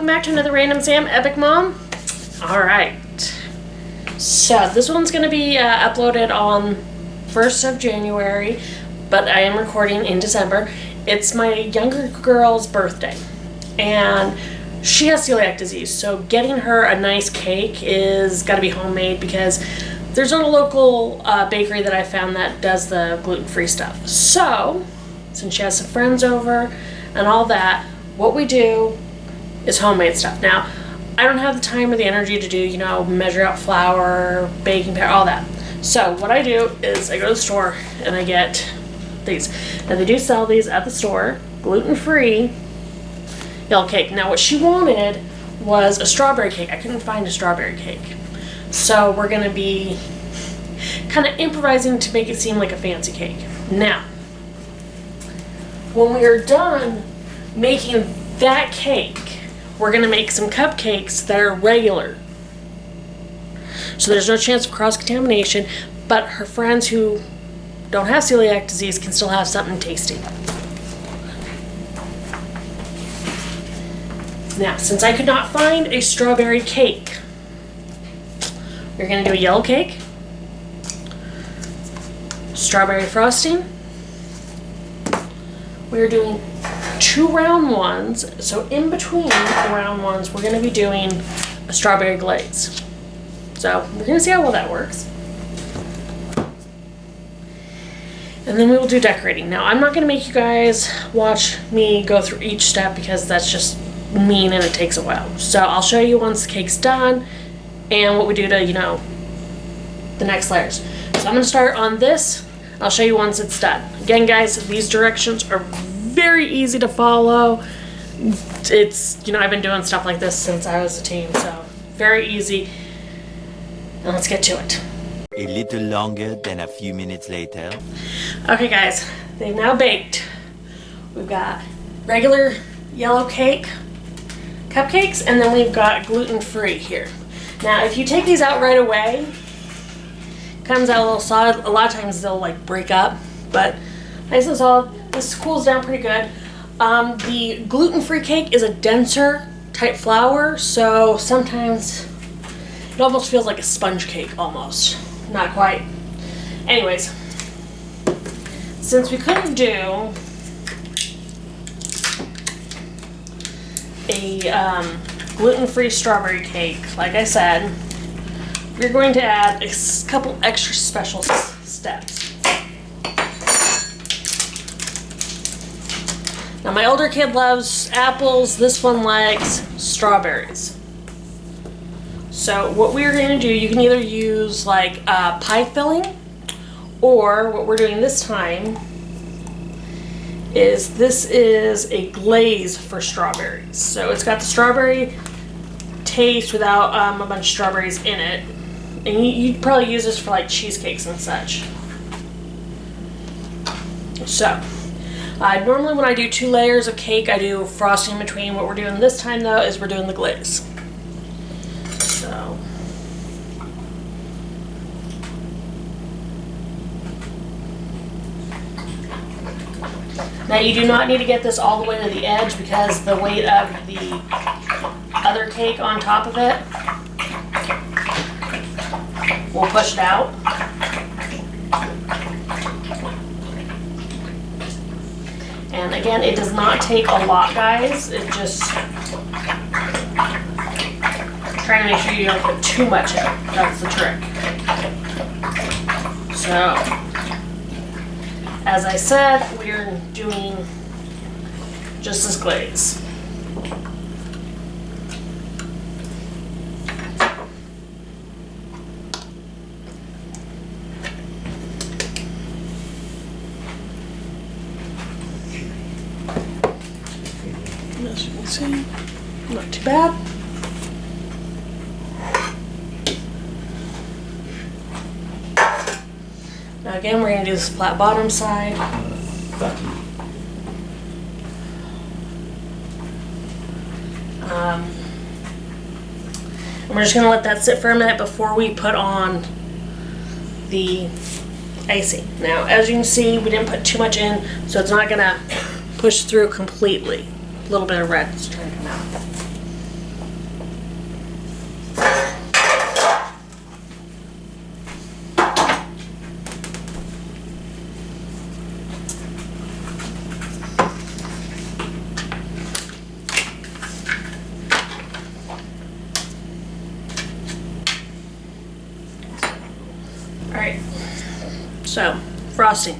welcome back to another Random Sam Epic Mom. Alright, so this one's going to be uploaded on 1st of January, but I am recording in December. It's my younger girl's birthday, and she has celiac disease, so getting her a nice cake is got to be homemade because there's not a local bakery that I found that does the gluten-free stuff. So, since she has some friends over and all that, what we do is homemade stuff. Now, I don't have the time or the energy to do, measure out flour, baking powder, all that. So what I do is I go to the store and I get these. Now they do sell these at the store, gluten-free yellow cake. Now what she wanted was a strawberry cake. I couldn't find a strawberry cake. So we're gonna be kind of improvising to make it seem like a fancy cake. Now, when we are done making that cake, we're going to make some cupcakes that are regular. So there's no chance of cross-contamination, but her friends who don't have celiac disease can still have something tasty. Now, since I could not find a strawberry cake, we're going to do a yellow cake, strawberry frosting. We're doing 2 round ones, so in between the round ones we're going to be doing a strawberry glaze. So we're going to see how well that works. And then we will do decorating. Now I'm not going to make you guys watch me go through each step because that's just mean and it takes a while. So I'll show you once the cake's done and what we do to, the next layers. So I'm going to start on this. I'll show you once it's done. Again, guys, these directions are very easy to follow. It's, I've been doing stuff like this since I was a teen, so very easy. And let's get to it. A little longer than a few minutes later. Okay, guys, they've now baked. We've got regular yellow cake, cupcakes, and then we've got gluten-free here. Now, if you take these out right away, it comes out a little solid. A lot of times they'll break up, but nice and solid. This cools down pretty good. The gluten-free cake is a denser type flour, so sometimes it almost feels like a sponge cake almost. Not quite. Anyways, since we couldn't do a gluten-free strawberry cake, like I said, we're going to add a couple extra special steps. Now my older kid loves apples, this one likes strawberries. So what we're going to do, you can either use pie filling, or what we're doing this time is this is a glaze for strawberries. So it's got the strawberry taste without a bunch of strawberries in it. And you'd probably use this for cheesecakes and such. So normally when I do 2 layers of cake, I do frosting in between. What we're doing this time, though, is we're doing the glaze. So, now you do not need to get this all the way to the edge because the weight of the other cake on top of it will push it out. And again, it does not take a lot, guys. It just trying to make sure you don't put too much in. That's the trick. So, as I said, we're doing just this glaze. As you can see, not too bad. Now again, we're going to do this flat bottom side. And we're just going to let that sit for a minute before we put on the icing. Now, as you can see, we didn't put too much in, so it's not going to push through completely. A little bit of red is trying to come out. Alright, so frosting.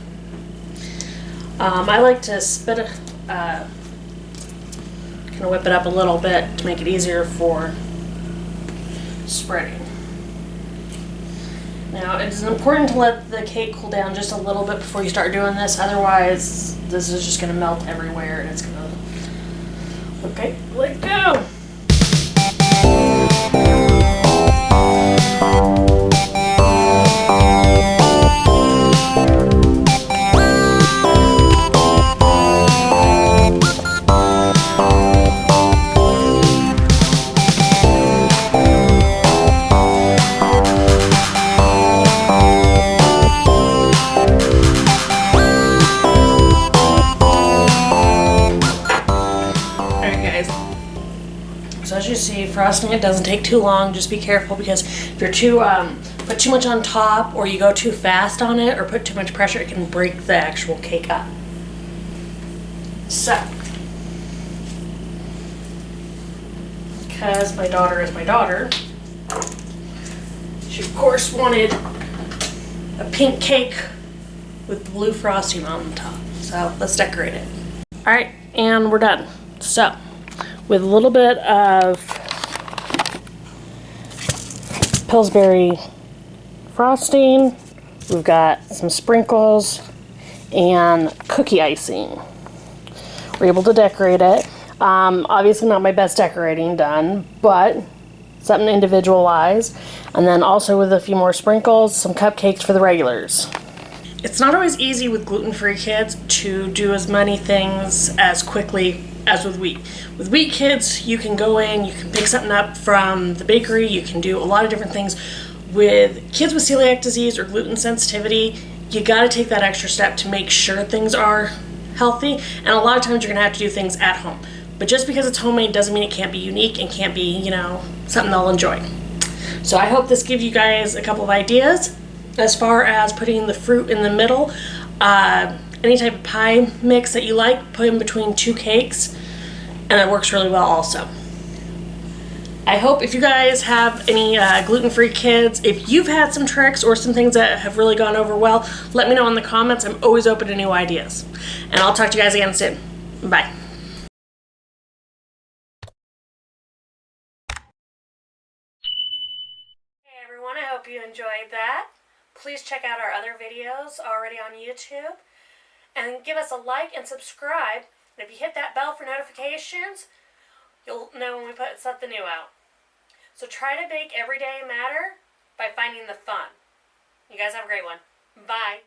I like to kind of whip it up a little bit to make it easier for spreading. Now, it is important to let the cake cool down just a little bit before you start doing this, otherwise this is just going to melt everywhere and it's going to... Okay, let go! So as you see, frosting it doesn't take too long. Just be careful because if you're put too much on top, or you go too fast on it, or put too much pressure, it can break the actual cake up. So, because my daughter is my daughter, she of course wanted a pink cake with blue frosting on the top. So let's decorate it. All right, and we're done. So, with a little bit of Pillsbury frosting, we've got some sprinkles and cookie icing. We're able to decorate it. Obviously not my best decorating done, but something individualized. And then also with a few more sprinkles, some cupcakes for the regulars. It's not always easy with gluten-free kids to do as many things as quickly as with wheat. With wheat kids, you can go in, you can pick something up from the bakery, you can do a lot of different things. With kids with celiac disease or gluten sensitivity, you gotta take that extra step to make sure things are healthy, and a lot of times you're gonna have to do things at home. But just because it's homemade doesn't mean it can't be unique and can't be, something they'll enjoy. So I hope this gives you guys a couple of ideas as far as putting the fruit in the middle. Any type of pie mix that you like, put in between two cakes, and it works really well also. I hope if you guys have any gluten-free kids, if you've had some tricks or some things that have really gone over well, let me know in the comments. I'm always open to new ideas. And I'll talk to you guys again soon. Bye. Hey everyone, I hope you enjoyed that. Please check out our other videos already on YouTube. And give us a like and subscribe. And if you hit that bell for notifications, you'll know when we put something new out. So try to make every day matter by finding the fun. You guys have a great one. Bye.